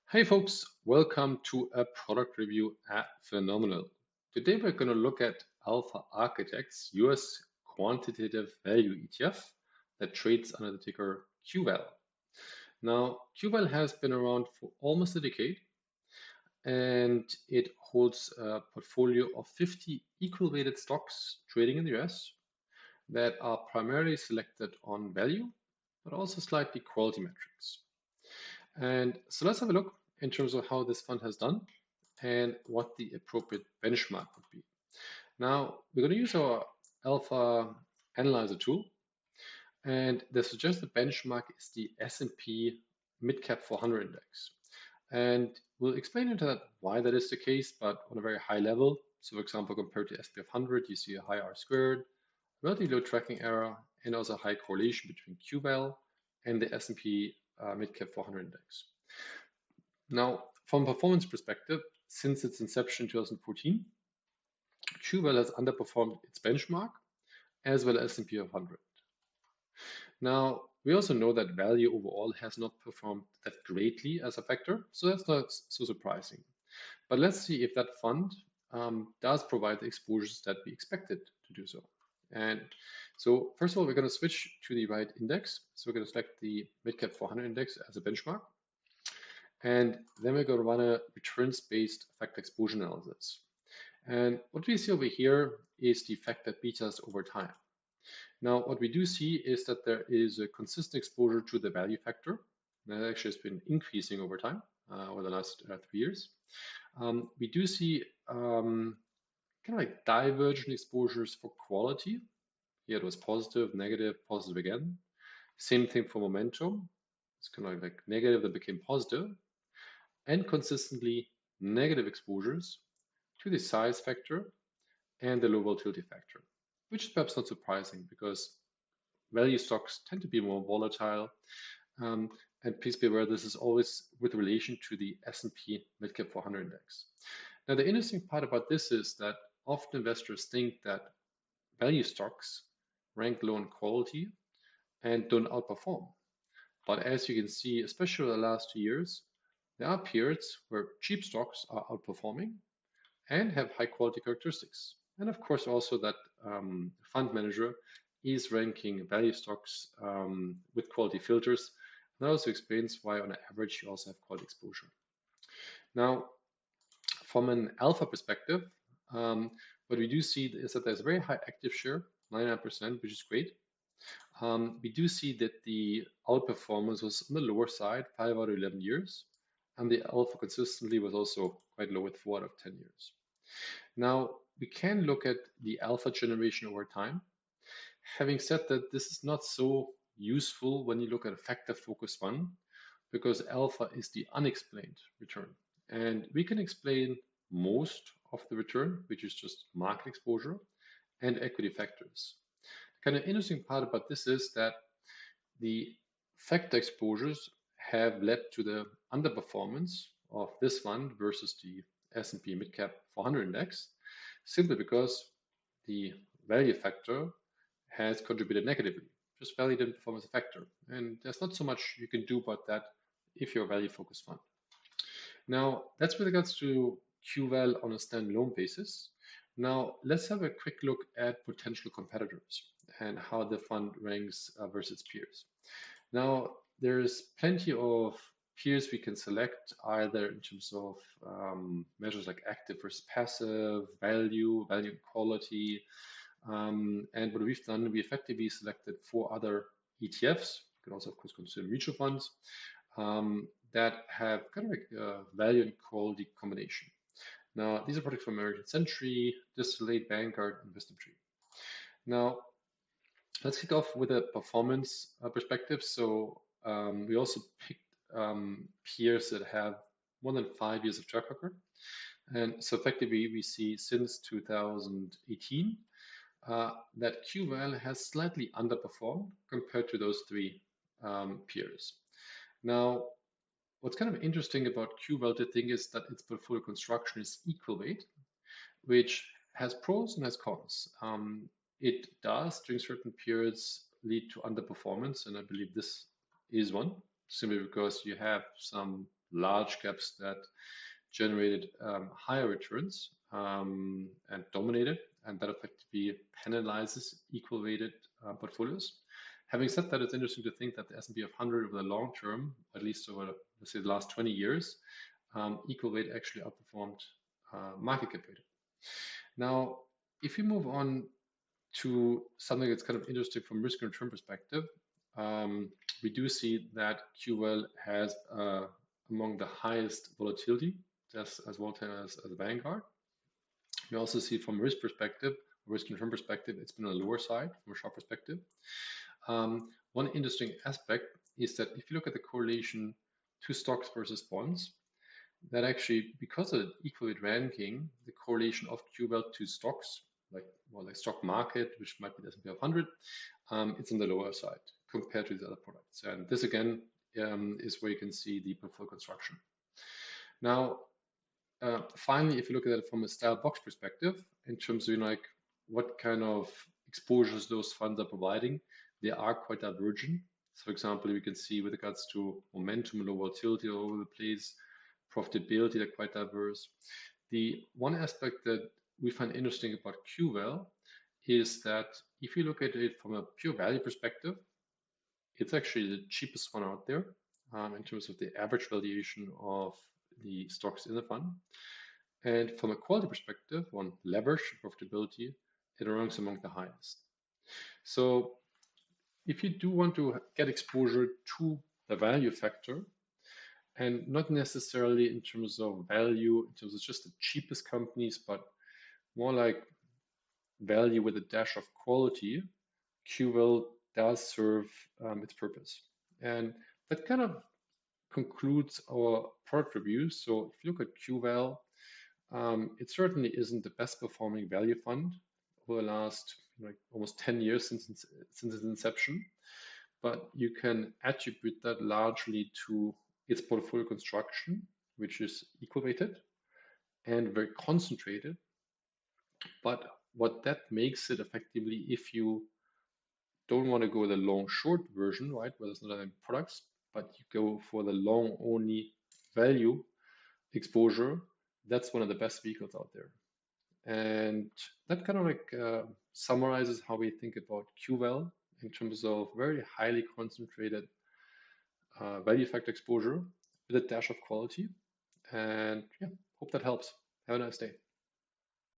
Hey folks, welcome to a product review at Finominal. Today we're going to look at Alpha Architect's US Quantitative Value ETF that trades under the ticker QVAL. Now, QVAL has been around for almost a decade and it holds a portfolio of 50 equal weighted stocks trading in the US that are primarily selected on value, but also slightly quality metrics. And so let's have a look in terms of how this fund has done and what the appropriate benchmark would be. Now, we're going to use our Alpha Analyzer tool, and the suggested benchmark is the S&P Midcap 400 Index. And we'll explain into that why that is the case, but on a very high level. So for example, compared to SP 100, you see a high R squared, relatively low tracking error, and also a high correlation between QVAL and the S&P Midcap 400 Index. Now, from a performance perspective, since its inception in 2014, QVAL has underperformed its benchmark as well as S&P 500. Now, we also know that value overall has not performed that greatly as a factor, so that's not so surprising. But let's see if that fund does provide the exposures that we expected to do so. And so first of all, we're going to switch to the right index. So we're going to select the Midcap 400 Index as a benchmark. And then we're going to run a returns-based factor exposure analysis. And what we see over here is the factor betas over time. Now, what we do see is that there is a consistent exposure to the value factor. That actually has been increasing over time, over the last 3 years. We do see kind of like divergent exposures for quality. Here it was positive, negative, positive again. Same thing for momentum. It's kind of like negative that became positive. And consistently negative exposures to the size factor and the low volatility factor, which is perhaps not surprising because value stocks tend to be more volatile. And please be aware, this is always with relation to the S&P Midcap 400 Index. Now, the interesting part about this is that often investors think that value stocks rank low in quality and don't outperform. But as you can see, especially over the last 2 years, there are periods where cheap stocks are outperforming and have high quality characteristics. And of course, also that fund manager is ranking value stocks with quality filters. That also explains why on average you also have quality exposure. Now, from an alpha perspective, what we do see is that there's a very high active share, 99%, which is great. We do see that the outperformance was on the lower side, 5 out of 11 years. And the alpha consistently was also quite low with 4 out of 10 years. Now, we can look at the alpha generation over time. Having said that, this is not so useful when you look at a factor-focused fund because alpha is the unexplained return. And we can explain most of the return, which is just market exposure and equity factors. The kind of interesting part about this is that the factor exposures have led to the underperformance of this fund versus the S&P Midcap 400 Index, simply because the value factor has contributed negatively. Just value didn't perform as a factor. And there's not so much you can do about that if you're a value-focused fund. Now, that's with regards to QVAL on a standalone basis. Now, let's have a quick look at potential competitors and how the fund ranks versus peers. Now, there's plenty of peers we can select, either in terms of measures like active versus passive, value and quality. And what we've done, we effectively selected 4 other ETFs. You can also, of course, consider mutual funds that have kind of like a value and quality combination. Now, these are products from American Century, Distillate, Vanguard, and WisdomTree. Now, let's kick off with a performance perspective. So we also picked peers that have more than 5 years of track record. And so effectively, we see since 2018 that QVAL has slightly underperformed compared to those 3 peers. Now, what's kind of interesting about QVAL to think is that its portfolio construction is equal weight, which has pros and has cons. It does, during certain periods, lead to underperformance, and I believe this is one, simply because you have some large caps that generated higher returns and dominated, and that effectively penalizes equal weighted portfolios. Having said that, it's interesting to think that the S&P 500 over the long term, at least over, let's say, the last 20 years, equal weight actually outperformed market cap weighted. Now, if you move on to something that's kind of interesting from risk and return perspective, we do see that QVAL has among the highest volatility, just as volatile as Vanguard. We also see from risk perspective, risk and return perspective, it's been on the lower side from a sharp perspective. One interesting aspect is that if you look at the correlation to stocks versus bonds, that actually, because of the equal weight ranking, the correlation of QVAL to stocks, like stock market, which might be the S&P 500, it's on the lower side compared to the other products. And this again is where you can see the portfolio construction. Now, finally, if you look at it from a style box perspective, in terms of like what kind of exposures those funds are providing, they are quite divergent. So, for example, we can see with regards to momentum, low volatility all over the place, profitability, they're quite diverse. The one aspect that we find interesting about QVAL is that if you look at it from a pure value perspective, it's actually the cheapest one out there in terms of the average valuation of the stocks in the fund. And from a quality perspective, on leverage profitability, it ranks among the highest. So if you do want to get exposure to the value factor, and not necessarily in terms of value, in terms of just the cheapest companies, but more like value with a dash of quality, QVAL does serve its purpose. And that kind of concludes our product review. So if you look at QVAL, it certainly isn't the best performing value fund over the last almost 10 years since its inception, but you can attribute that largely to its portfolio construction, which is equal weighted and very concentrated. But what that makes it effectively, if you don't want to go the long short version, right, where there's not any products, but you go for the long only value exposure, that's one of the best vehicles out there. And that kind of like summarizes how we think about QVAL in terms of very highly concentrated value factor exposure with a dash of quality. And yeah, hope that helps. Have a nice day.